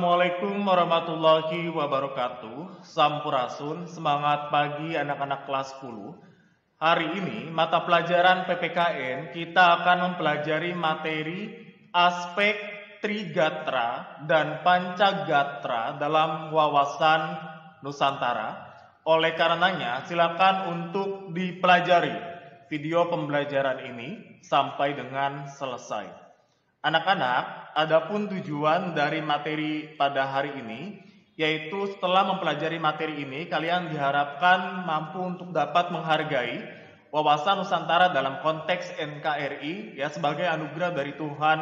Assalamualaikum warahmatullahi wabarakatuh. Sampurasun, semangat pagi anak-anak kelas 10. Hari ini mata pelajaran PPKN kita akan mempelajari materi aspek Trigatra dan Pancagatra dalam wawasan Nusantara. Oleh karenanya, silakan untuk dipelajari video pembelajaran ini sampai dengan selesai. Anak-anak, adapun tujuan dari materi pada hari ini, yaitu setelah mempelajari materi ini, kalian diharapkan mampu untuk dapat menghargai wawasan Nusantara dalam konteks NKRI, ya, sebagai anugerah dari Tuhan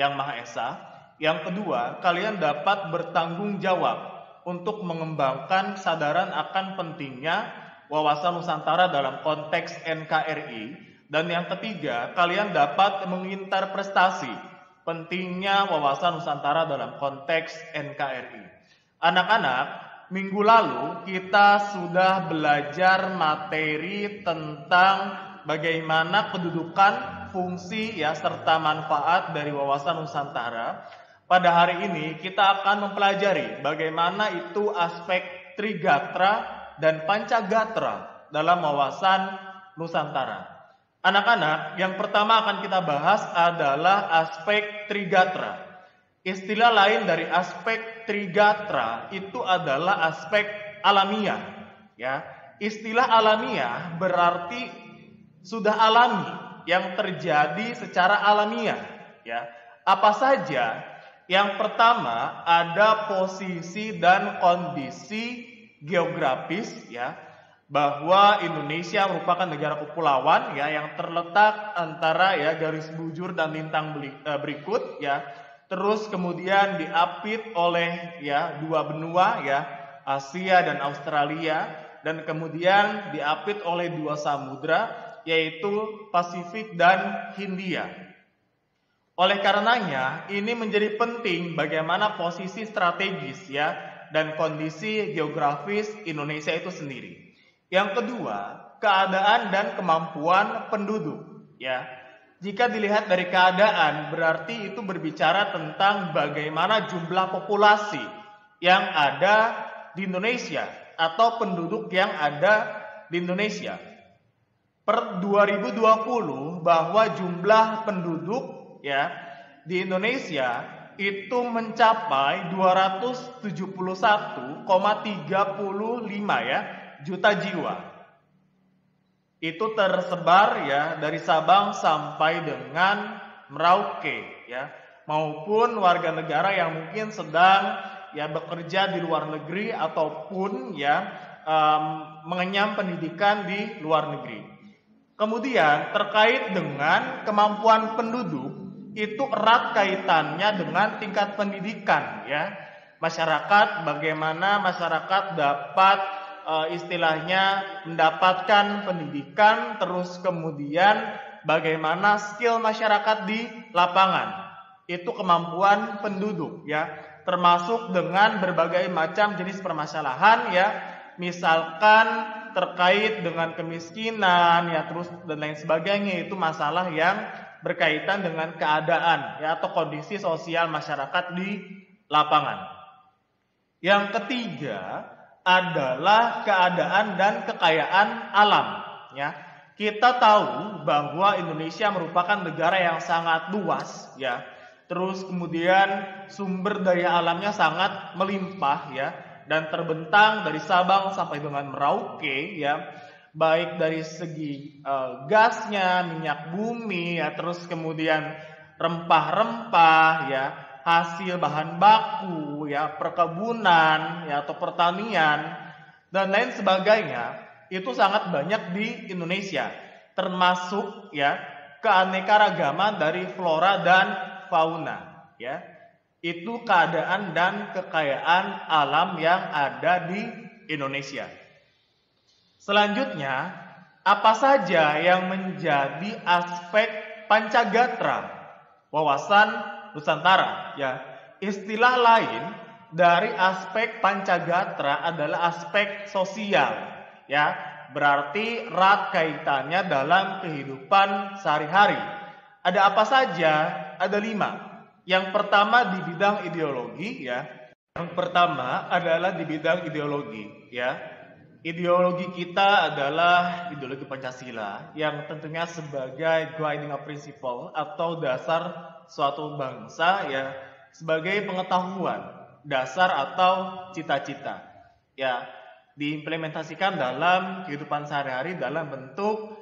Yang Maha Esa. Yang kedua, kalian dapat bertanggung jawab untuk mengembangkan kesadaran akan pentingnya wawasan Nusantara dalam konteks NKRI. Dan yang ketiga, kalian dapat menginterpretasi pentingnya wawasan Nusantara dalam konteks NKRI. Anak-anak, minggu lalu kita sudah belajar materi tentang bagaimana kedudukan, fungsi, ya, serta manfaat dari wawasan Nusantara. Pada hari ini kita akan mempelajari bagaimana itu aspek Trigatra dan Pancagatra dalam wawasan Nusantara. Anak-anak, yang pertama akan kita bahas adalah aspek Trigatra. Istilah lain dari aspek Trigatra itu adalah aspek alamiah. Ya, istilah alamiah berarti sudah alami, yang terjadi secara alamiah. Ya, apa saja? Yang pertama ada posisi dan kondisi geografis, ya, bahwa Indonesia merupakan negara kepulauan, ya, yang terletak antara, ya, garis bujur dan lintang berikut, ya. Terus kemudian diapit oleh, ya, dua benua, ya, Asia dan Australia, dan kemudian diapit oleh dua samudra, yaitu Pasifik dan Hindia. Oleh karenanya ini menjadi penting bagaimana posisi strategis, ya, dan kondisi geografis Indonesia itu sendiri. Yang kedua, keadaan dan kemampuan penduduk, ya. Jika dilihat dari keadaan, berarti itu berbicara tentang bagaimana jumlah populasi yang ada di Indonesia atau penduduk yang ada di Indonesia. Per 2020 bahwa jumlah penduduk, ya, di Indonesia itu mencapai 271,35, ya, juta jiwa. Itu tersebar, ya, dari Sabang sampai dengan Merauke, ya, maupun warga negara yang mungkin sedang, ya, bekerja di luar negeri ataupun, ya, mengenyam pendidikan di luar negeri. Kemudian terkait dengan kemampuan penduduk, itu erat kaitannya dengan tingkat pendidikan, ya. Masyarakat, bagaimana masyarakat dapat istilahnya mendapatkan pendidikan, terus kemudian bagaimana skill masyarakat di lapangan. Itu kemampuan penduduk, ya, termasuk dengan berbagai macam jenis permasalahan, ya, misalkan terkait dengan kemiskinan, ya, terus dan lain sebagainya. Itu masalah yang berkaitan dengan keadaan, ya, atau kondisi sosial masyarakat di lapangan. Yang ketiga adalah keadaan dan kekayaan alam, ya. Kita tahu bahwa Indonesia merupakan negara yang sangat luas, ya. Terus kemudian sumber daya alamnya sangat melimpah, ya, dan terbentang dari Sabang sampai dengan Merauke, ya. Baik dari segi gasnya, minyak bumi, ya, terus kemudian rempah-rempah, ya, hasil bahan baku, ya, perkebunan, ya, atau pertanian dan lain sebagainya. Itu sangat banyak di Indonesia, termasuk, ya, keanekaragaman dari flora dan fauna, ya. Itu keadaan dan kekayaan alam yang ada di Indonesia. Selanjutnya, apa saja yang menjadi aspek Pancagatra, wawasan Nusantara, ya. Istilah lain dari aspek Pancagatra adalah aspek sosial, ya. Berarti erat kaitannya dalam kehidupan sehari-hari. Ada apa saja? Ada 5. Yang pertama di bidang ideologi, ya. Yang pertama adalah di bidang ideologi, ya. Ideologi kita adalah ideologi Pancasila yang tentunya sebagai guiding principle atau dasar suatu bangsa, ya, sebagai pengetahuan, dasar atau cita-cita, ya, diimplementasikan dalam kehidupan sehari-hari dalam bentuk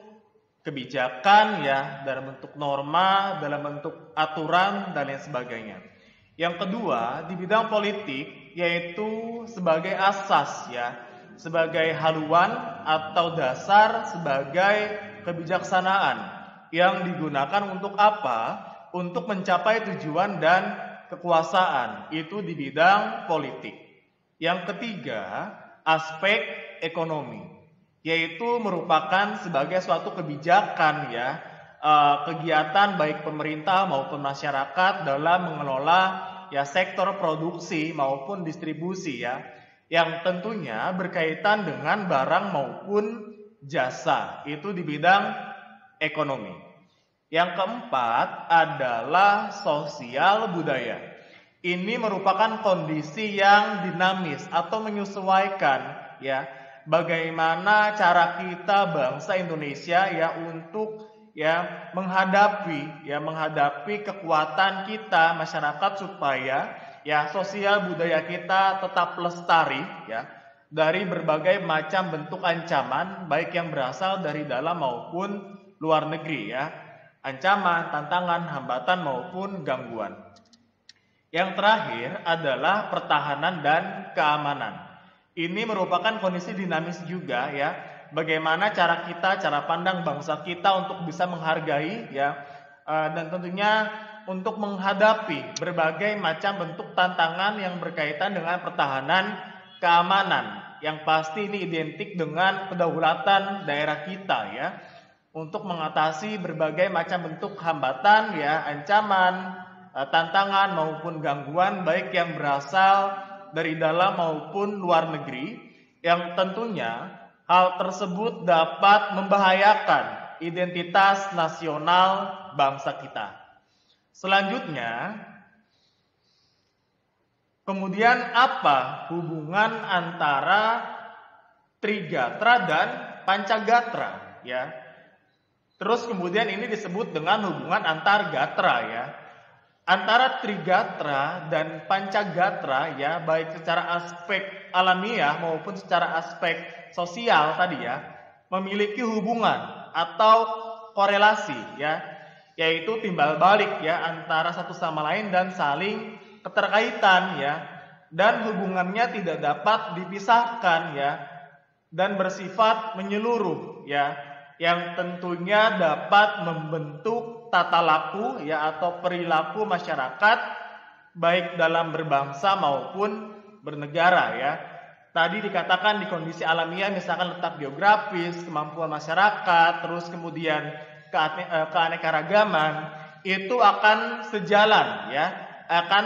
kebijakan, ya, dalam bentuk norma, dalam bentuk aturan dan lain sebagainya. Yang kedua, di bidang politik yaitu sebagai asas, ya, sebagai haluan atau dasar, sebagai kebijaksanaan yang digunakan untuk apa? Untuk mencapai tujuan dan kekuasaan, itu di bidang politik. Yang ketiga, aspek ekonomi, yaitu merupakan sebagai suatu kebijakan, ya, kegiatan baik pemerintah maupun masyarakat dalam mengelola, ya, sektor produksi maupun distribusi, ya, yang tentunya berkaitan dengan barang maupun jasa, itu di bidang ekonomi. Yang keempat adalah sosial budaya. Ini merupakan kondisi yang dinamis atau menyesuaikan, ya, bagaimana cara kita bangsa Indonesia, ya, untuk, ya, menghadapi kekuatan kita masyarakat supaya, ya, sosial budaya kita tetap lestari, ya, dari berbagai macam bentuk ancaman baik yang berasal dari dalam maupun luar negeri, ya, ancaman, tantangan, hambatan maupun gangguan. Yang terakhir adalah pertahanan dan keamanan. Ini merupakan kondisi dinamis juga, ya, bagaimana cara pandang bangsa kita untuk bisa menghargai, ya, dan tentunya untuk menghadapi berbagai macam bentuk tantangan yang berkaitan dengan pertahanan keamanan, yang pasti ini identik dengan kedaulatan daerah kita, ya, untuk mengatasi berbagai macam bentuk hambatan, ya, ancaman, tantangan maupun gangguan baik yang berasal dari dalam maupun luar negeri, yang tentunya hal tersebut dapat membahayakan identitas nasional bangsa kita. Selanjutnya, kemudian apa hubungan antara Trigatra dan Pancagatra, ya? Terus kemudian ini disebut dengan hubungan antar gatra, ya. Antara Trigatra dan Pancagatra, ya, baik secara aspek alamiah maupun secara aspek sosial tadi, ya, memiliki hubungan atau korelasi, ya, yaitu timbal balik, ya, antara satu sama lain dan saling keterkaitan, ya, dan hubungannya tidak dapat dipisahkan, ya, dan bersifat menyeluruh, ya, yang tentunya dapat membentuk tata laku, ya, atau perilaku masyarakat baik dalam berbangsa maupun bernegara, ya. Tadi dikatakan di kondisi alamiah, misalkan letak geografis, kemampuan masyarakat, terus kemudian keanekaragaman, itu akan sejalan, ya, akan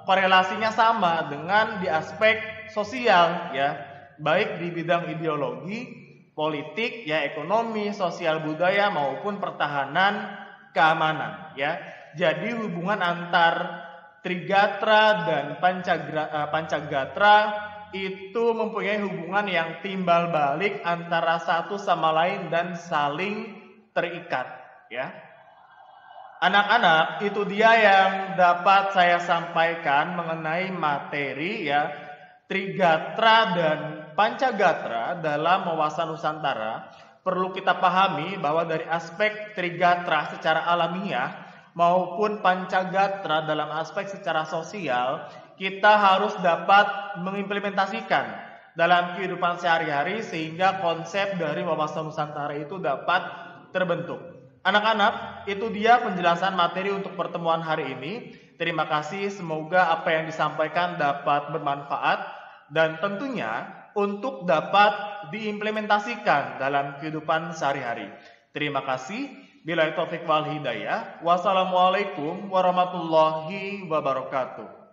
korelasinya sama dengan di aspek sosial, ya, baik di bidang ideologi, politik, ya, ekonomi, sosial budaya maupun pertahanan keamanan, ya. Jadi hubungan antar Trigatra dan Pancagatra itu mempunyai hubungan yang timbal balik antara satu sama lain dan saling terikat, ya. Anak-anak, itu dia yang dapat saya sampaikan mengenai materi, ya, Trigatra dan Pancagatra dalam wawasan Nusantara. Perlu kita pahami bahwa dari aspek Trigatra secara alamiah maupun Pancagatra dalam aspek secara sosial, kita harus dapat mengimplementasikan dalam kehidupan sehari-hari sehingga konsep dari wawasan Nusantara itu dapat terbentuk. Anak-anak, itu dia penjelasan materi untuk pertemuan hari ini. Terima kasih, semoga apa yang disampaikan dapat bermanfaat dan tentunya untuk dapat diimplementasikan dalam kehidupan sehari-hari. Terima kasih. Billahi taufiq wal hidayah. Wassalamualaikum warahmatullahi wabarakatuh.